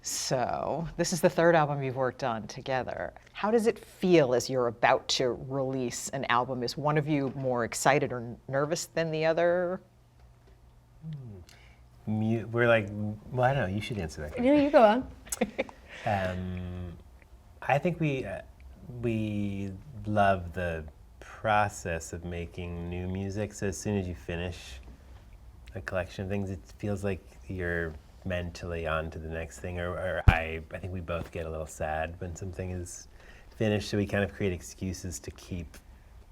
So this is the third album you've worked on together. How does it feel as you're about to release an album? Is one of you more excited or nervous than the other? We're like, well, I don't know, you should answer that question. Yeah, you go on. I think we love the process of making new music. So as soon as you finish a collection of things, it feels like you're mentally on to the next thing. Or I think we both get a little sad when something is finished, so we kind of create excuses to keep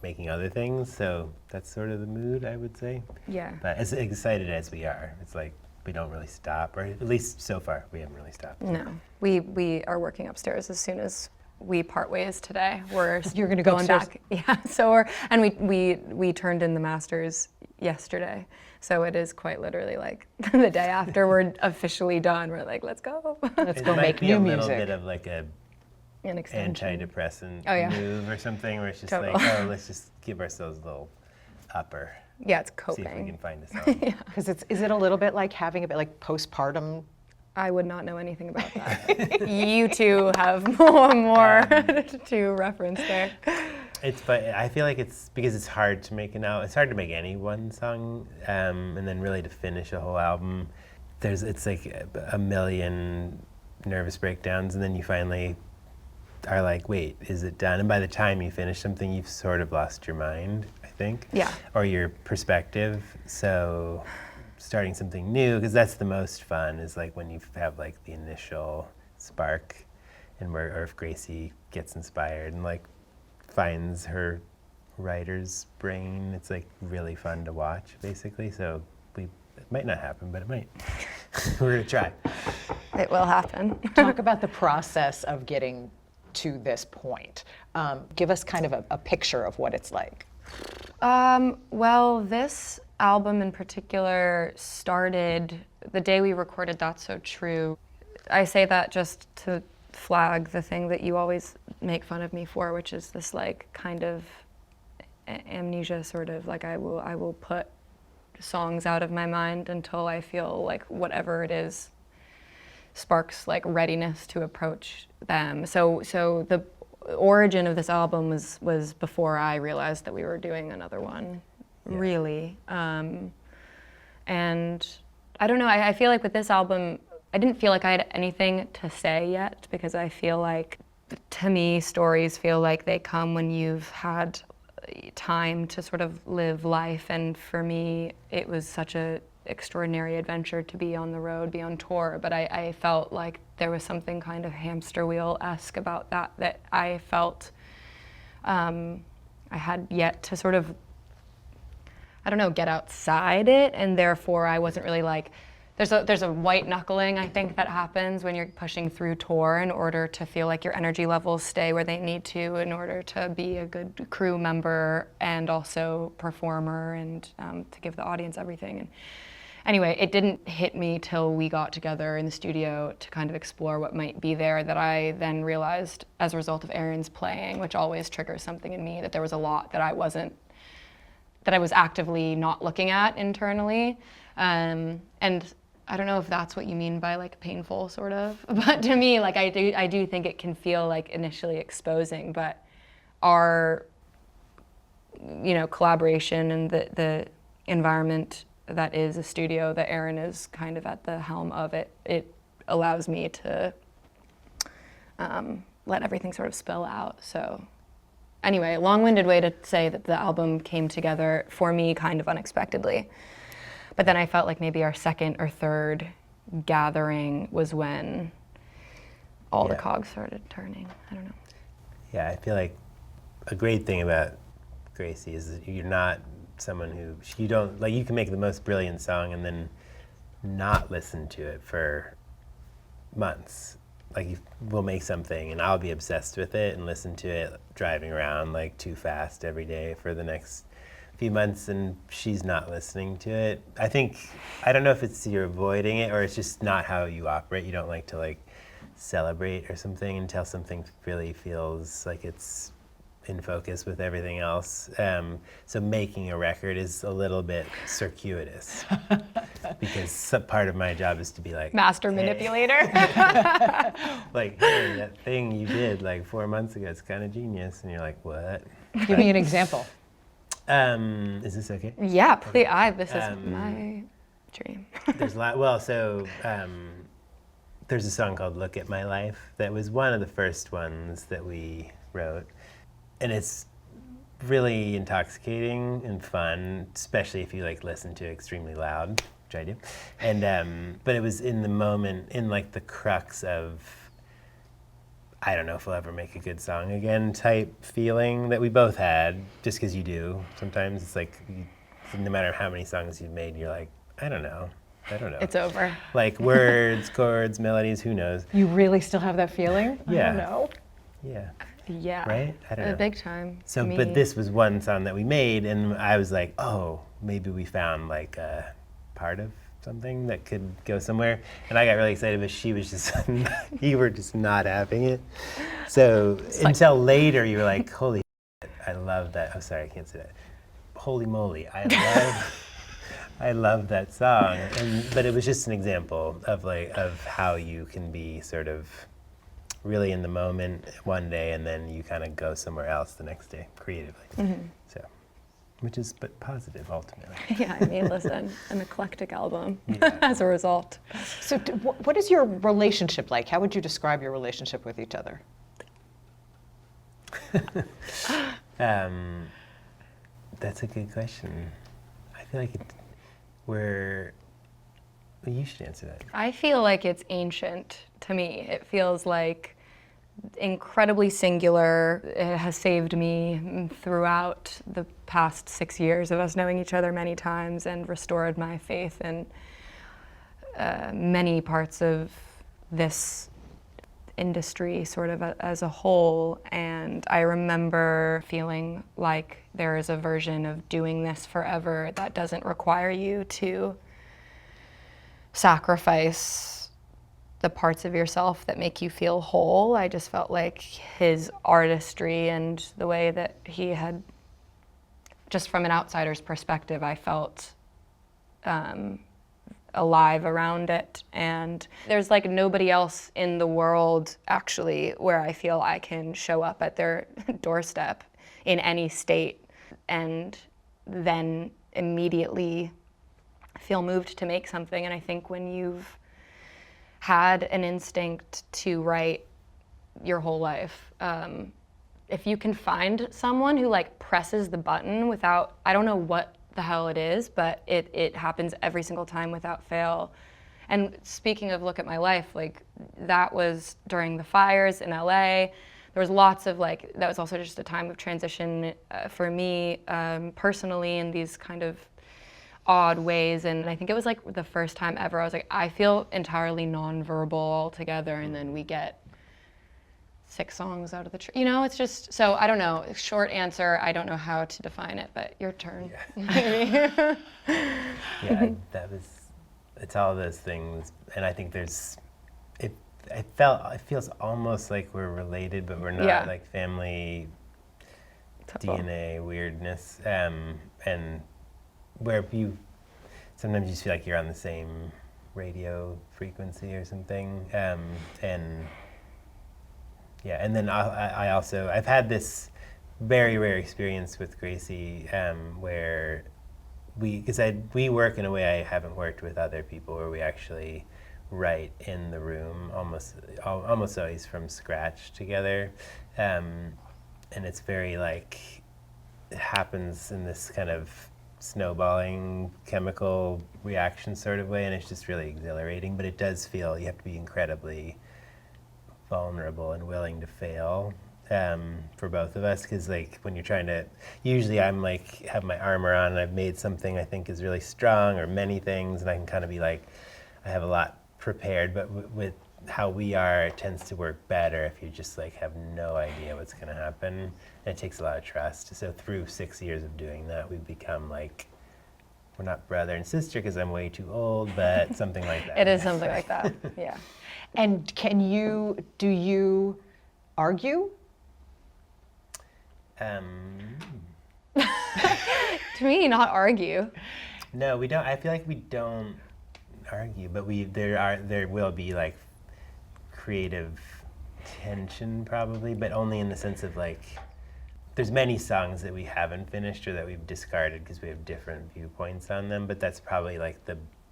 making other things. So that's sort of the mood, I would say. Yeah. But as excited as we are, it's like we don't really stop, or at least so far we haven't really stopped. No, we are working upstairs as soon as we part ways today. You're going to go upstairs? Back. Yeah. So we turned in the masters yesterday. So it is quite literally like the day after we're officially done. We're like, let's go. Let's go make new music. It might be a little bit of like an antidepressant move or something, where it's just like, oh, let's just give ourselves a little upper. Yeah, it's coping. See if we can find a song. Because is it a little bit like having a bit like postpartum? I would not know anything about that. You two have more to reference there. But I feel like it's because it's hard to make it's hard to make any one song, and then really to finish a whole album. It's like a million nervous breakdowns, and then you finally are like, wait, is it done? And by the time you finish something, you've sort of lost your mind, I think. Yeah. Or your perspective. So starting something new, because that's the most fun, is like when you have like the initial spark, or if Gracie gets inspired and like finds her writer's brain, it's like really fun to watch, basically. So it might not happen, but it might. We're gonna try. It will happen. Talk about the process of getting to this point. Give us kind of a picture of what it's like. Well, this album in particular started the day we recorded That's So True. I say that just to flag the thing that you always make fun of me for, which is this like kind of amnesia, sort of like I will put songs out of my mind until I feel like whatever it is sparks like readiness to approach them. So the origin of this album was before I realized that we were doing another one, really. And I don't know, I feel like with this album, I didn't feel like I had anything to say yet, because I feel like, to me, stories feel like they come when you've had time to sort of live life. And for me, it was such a extraordinary adventure to be on the road, be on tour, but I felt like there was something kind of hamster wheel-esque about that I felt I had yet to sort of, I don't know, get outside it, and therefore I wasn't really like, there's a white knuckling, I think, that happens when you're pushing through tour in order to feel like your energy levels stay where they need to in order to be a good crew member and also performer, and to give the audience everything. And anyway, it didn't hit me till we got together in the studio to kind of explore what might be there, that I then realized as a result of Aaron's playing, which always triggers something in me, that there was a lot that I was actively not looking at internally. And I don't know if that's what you mean by like painful, sort of, but to me, like I do think it can feel like initially exposing, but our, collaboration and the environment that is a studio that Aaron is kind of at the helm of, it allows me to let everything sort of spill out. So anyway, long-winded way to say that the album came together for me kind of unexpectedly. But then I felt like maybe our second or third gathering was when all the cogs started turning. I don't know. Yeah, I feel like a great thing about Gracie is that you're not someone who, you don't, like, you can make the most brilliant song and then not listen to it for months. Like, we'll make something and I'll be obsessed with it and listen to it driving around like too fast every day for the next few months, and she's not listening to it. I don't know if it's you're avoiding it or it's just not how you operate. You don't like to like celebrate or something until something really feels like it's in focus with everything else. So making a record is a little bit circuitous. because some part of my job is to be like, Master "Hey." manipulator. Like, hey, that thing you did like 4 months ago, it's kind of genius. And you're like, what? Give me an example. Is this okay? Yeah, please. This is my dream. There's a lot. Well, so there's a song called "Look at My Life" that was one of the first ones that we wrote, and it's really intoxicating and fun, especially if you like listen to it extremely loud, which I do. And but it was in the moment, in like the crux of, I don't know if we'll ever make a good song again type feeling that we both had, just because you do. Sometimes it's like, no matter how many songs you've made, you're like, I don't know. It's over. Like words, chords, melodies, who knows? You really still have that feeling? Yeah. I don't know. Yeah. Yeah. Right? I don't know. Big time. So, Me. but this was one song that we made, and I was like, oh, maybe we found like a part of something that could go somewhere. And I got really excited, but she was just, you were just not having it. So until later, you were like, holy shit, I love that. Oh, sorry, I can't say that. Holy moly, I love that song. But it was just an example of how you can be sort of really in the moment one day, and then you kind of go somewhere else the next day creatively. Mm-hmm. So, which is but positive ultimately. Yeah, I mean, listen, an eclectic album Yeah. as a result. So what is your relationship like? How would you describe your relationship with each other? That's a good question. I feel like well, you should answer that. I feel like it's ancient to me. It feels like incredibly singular. It has saved me throughout the past 6 years of us knowing each other many times, and restored my faith in many parts of this industry sort of as a whole. And I remember feeling like there is a version of doing this forever that doesn't require you to sacrifice the parts of yourself that make you feel whole. I just felt like his artistry and the way that he had, just from an outsider's perspective, I felt alive around it. And there's like nobody else in the world actually where I feel I can show up at their doorstep in any state and then immediately feel moved to make something. And I think when you've had an instinct to write your whole life, if you can find someone who like presses the button without, I don't know what the hell it is, but it happens every single time without fail. And speaking of Look at My Life, like that was during the fires in LA. There was lots of like, that was also just a time of transition for me personally in these kind of odd ways. And I think it was like the first time ever I was like, I feel entirely nonverbal altogether, and then we get 6 songs out of the tree. You know, it's just, so I don't know. Short answer, I don't know how to define it, but your turn. Yeah, it's all those things. And I think it feels almost like we're related, but we're not. Yeah. Like family Total. DNA weirdness. And where sometimes you feel like you're on the same radio frequency or something. And yeah, and then I've had this very rare experience with Gracie where we work in a way I haven't worked with other people, where we actually write in the room almost always from scratch together, and it's very like, it happens in this kind of snowballing chemical reaction sort of way, and it's just really exhilarating. But it does feel you have to be incredibly vulnerable and willing to fail for both of us, because like when you're trying to, usually I'm like have my armor on and I've made something I think is really strong, or many things, and I can kind of be like, I have a lot prepared. But with how we are, it tends to work better if you just like have no idea what's going to happen, and it takes a lot of trust. So through 6 years of doing that, we've become like, we're not brother and sister because I'm way too old, but something like that. It is something like that, yeah. And do you argue? To me, not argue. No, we don't. I feel like we don't argue, but there will be like creative tension probably, but only in the sense of like there's many songs that we haven't finished or that we've discarded because we have different viewpoints on them, but that's probably like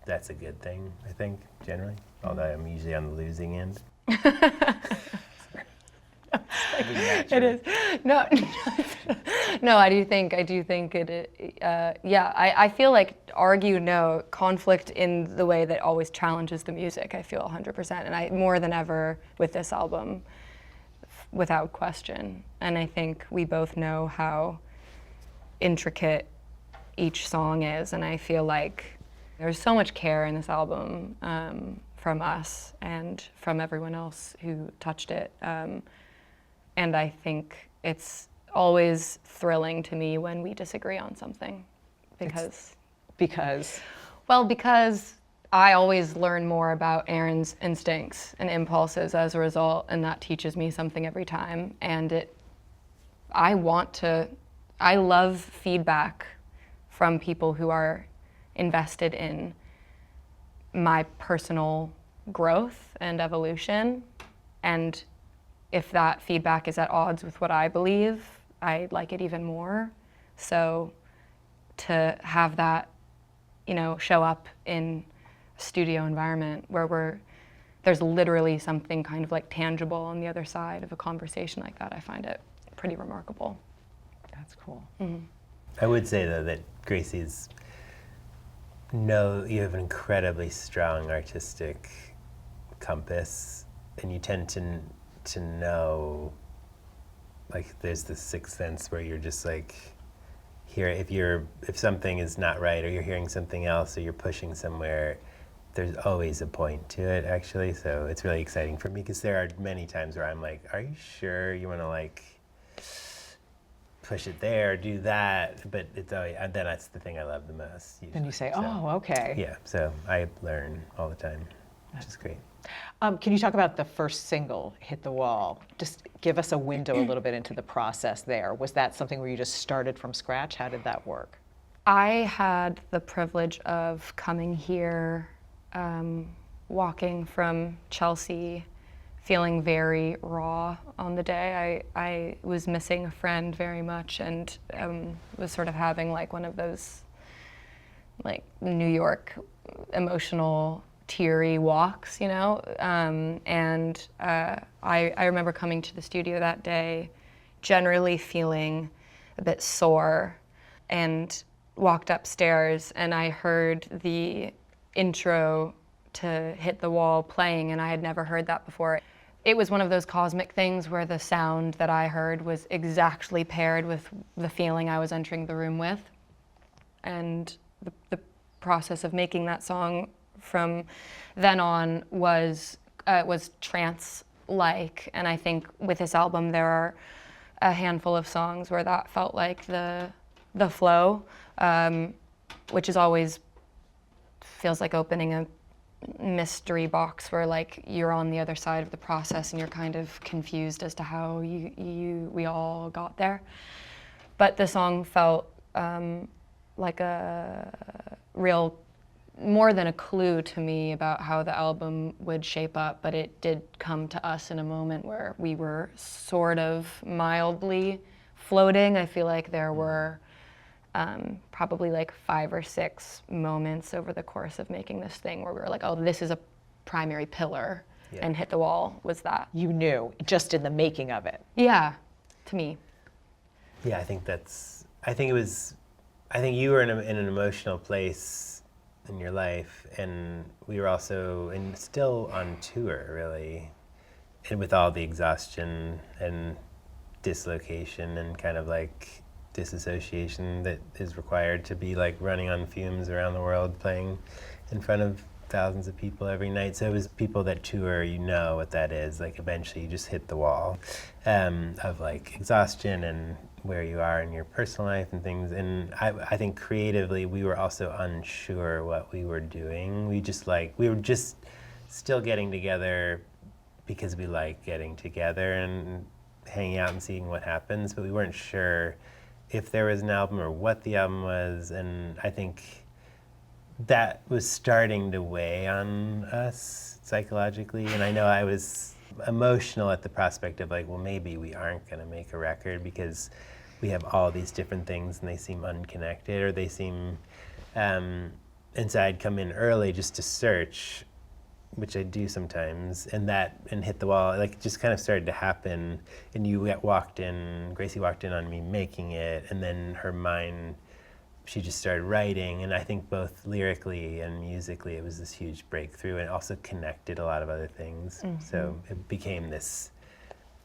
that's a good thing, I think, generally, although I'm usually on the losing end. It is. No, no, I do think it, yeah, I feel like conflict in the way that always challenges the music, I feel 100%, and I, more than ever with this album, without question. And I think we both know how intricate each song is, and I feel like there's so much care in this album from us and from everyone else who touched it. And I think it's always thrilling to me when we disagree on something because I always learn more about Aaron's instincts and impulses as a result, and that teaches me something every time. And I love feedback from people who are invested in my personal growth and evolution. And if that feedback is at odds with what I believe, I like it even more. So to have that, show up in a studio environment where there's literally something kind of like tangible on the other side of a conversation like that, I find it pretty remarkable. That's cool. Mm-hmm. I would say though that Gracie's you have an incredibly strong artistic compass, and you tend to know, like there's this sixth sense where you're just like, if something is not right or you're hearing something else or you're pushing somewhere, there's always a point to it actually. So it's really exciting for me because there are many times where I'm like, are you sure you want to like push it there, do that? But it's always, and then that's the thing I love the most. Usually. And you say, oh, okay. Yeah, so I learn all the time, which is great. Can you talk about the first single, Hit the Wall? Just give us a window a little bit into the process there. Was that something where you just started from scratch? How did that work? I had the privilege of coming here, walking from Chelsea, feeling very raw on the day. I was missing a friend very much and was sort of having like one of those like New York emotional teary walks, and I remember coming to the studio that day generally feeling a bit sore, and walked upstairs and I heard the intro to Hit the Wall playing, and I had never heard that before. It was one of those cosmic things where the sound that I heard was exactly paired with the feeling I was entering the room with, and the process of making that song from then on was trance-like, and I think with this album there are a handful of songs where that felt like the flow, which is always feels like opening a mystery box where like you're on the other side of the process and you're kind of confused as to how we all got there. But the song felt like a real, more than a clue to me about how the album would shape up, but it did come to us in a moment where we were sort of mildly floating. I feel like there were probably like 5 or 6 moments over the course of making this thing where we were like, oh, this is a primary pillar, and Hit the Wall was that. You knew, just in the making of it. Yeah, to me. Yeah, I think you were in an emotional place in your life, and we were also, and still on tour, really, and with all the exhaustion and dislocation and kind of like disassociation that is required to be like running on fumes around the world, playing in front of thousands of people every night. So it was people that tour, what that is. Like eventually you just hit the wall of like exhaustion and where you are in your personal life and things. And I think creatively we were also unsure what we were doing. We were just still getting together because we like getting together and hanging out and seeing what happens, but we weren't sure if there was an album or what the album was. And I think that was starting to weigh on us psychologically. And I know I was emotional at the prospect of like, well, maybe we aren't going to make a record because we have all these different things and they seem unconnected, or they seem, and so I'd come in early just to search, which I do sometimes, and hit the wall. Like, it just kind of started to happen, and Gracie walked in on me making it, and then her mind, she just started writing, and I think both lyrically and musically it was this huge breakthrough, and it also connected a lot of other things. So it became this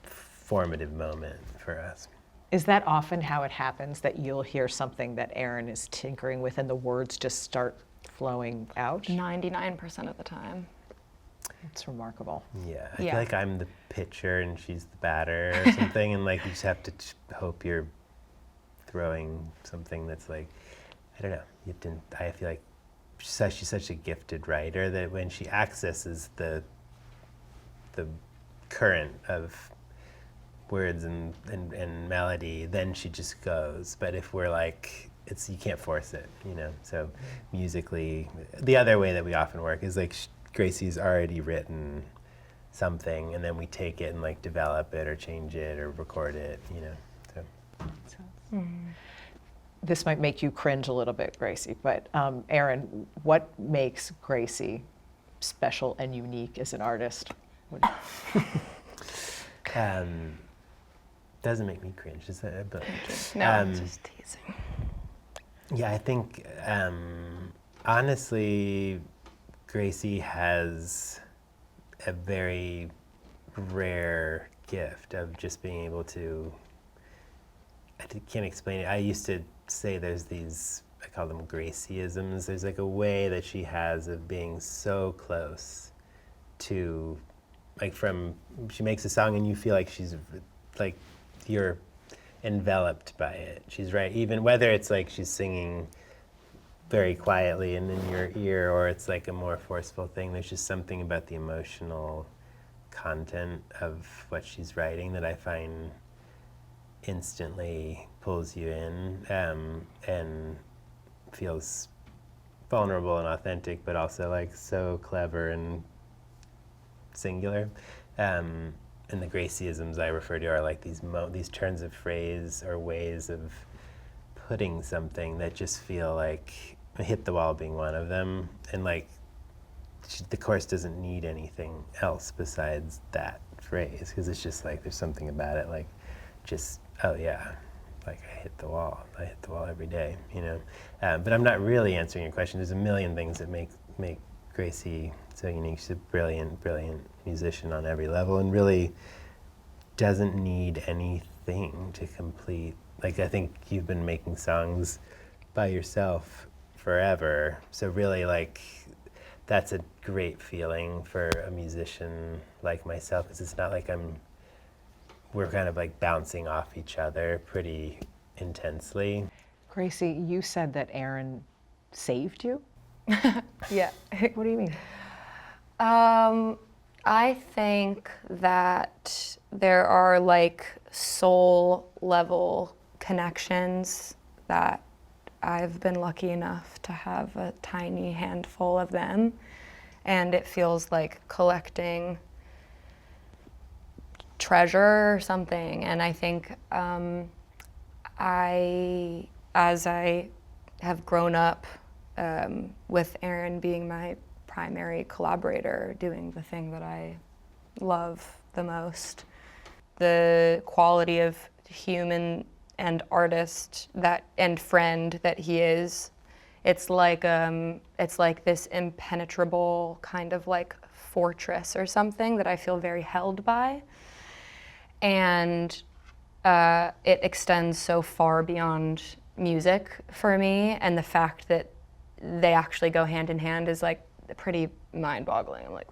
formative moment for us. Is that often how it happens, that you'll hear something that Aaron is tinkering with and the words just start flowing out? 99% of the time. It's remarkable. Yeah, I feel like I'm the pitcher and she's the batter or something, and like you just have to hope you're throwing something that's like, I don't know. I feel like she's such a gifted writer that when she accesses the current of words and melody, then she just goes. But if we're like, you can't force it, you know. So musically, the other way that we often work is like Gracie's already written something, and then we take it and like develop it or change it or record it, you know. So. This might make you cringe a little bit, Gracie, but Aaron, what makes Gracie special and unique as an artist? Doesn't make me cringe, is that? But No, just teasing. yeah, I think honestly, Gracie has a very rare gift of just being able to, can't explain it. I used to say there's these, I call them Gracieisms. There's like a way that she has of being so close to, like she makes a song and you feel like she's like, you're enveloped by it. She's right, even whether it's like she's singing very quietly and in your ear, or it's like a more forceful thing. There's just something about the emotional content of what she's writing that I find instantly pulls you in, and feels vulnerable and authentic, but also like so clever and singular. And the Gracieisms I refer to are like these turns of phrase or ways of putting something that just feel like hit the wall being one of them, and like the chorus doesn't need anything else besides that phrase, because it's just like there's something about it, like just, oh yeah, like I hit the wall every day, you know. But I'm not really answering your question. There's a million things that make Gracie so unique. She's a brilliant musician on every level, and really doesn't need anything to complete. Like, I think you've been making songs by yourself forever, so really like that's a great feeling for a musician like myself, because it's not like we're kind of like bouncing off each other pretty intensely. Gracie, you said that Aaron saved you? Yeah. What do you mean? I think that there are like soul level connections that I've been lucky enough to have a tiny handful of them, and it feels like collecting treasure or something. And I think as I have grown up with Aaron being my primary collaborator, doing the thing that I love the most, the quality of human and artist and friend that he is, it's like this impenetrable kind of like fortress or something that I feel very held by, and it extends so far beyond music for me, and the fact that they actually go hand in hand is like pretty mind-boggling. I'm like,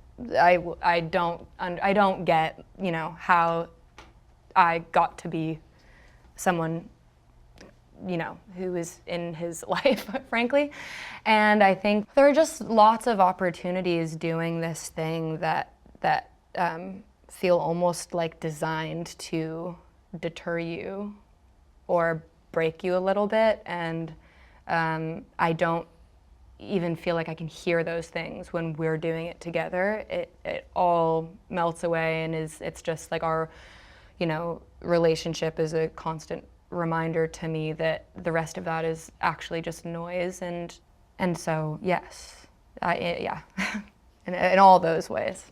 I don't get, you know, how I got to be someone, you know, who is in his life, frankly. And I think there are just lots of opportunities doing this thing that feel almost like designed to deter you or break you a little bit. And I don't even feel like I can hear those things when we're doing it together. It all melts away, and it's just like our, relationship is a constant reminder to me that the rest of that is actually just noise. And so yes, yeah, in all those ways.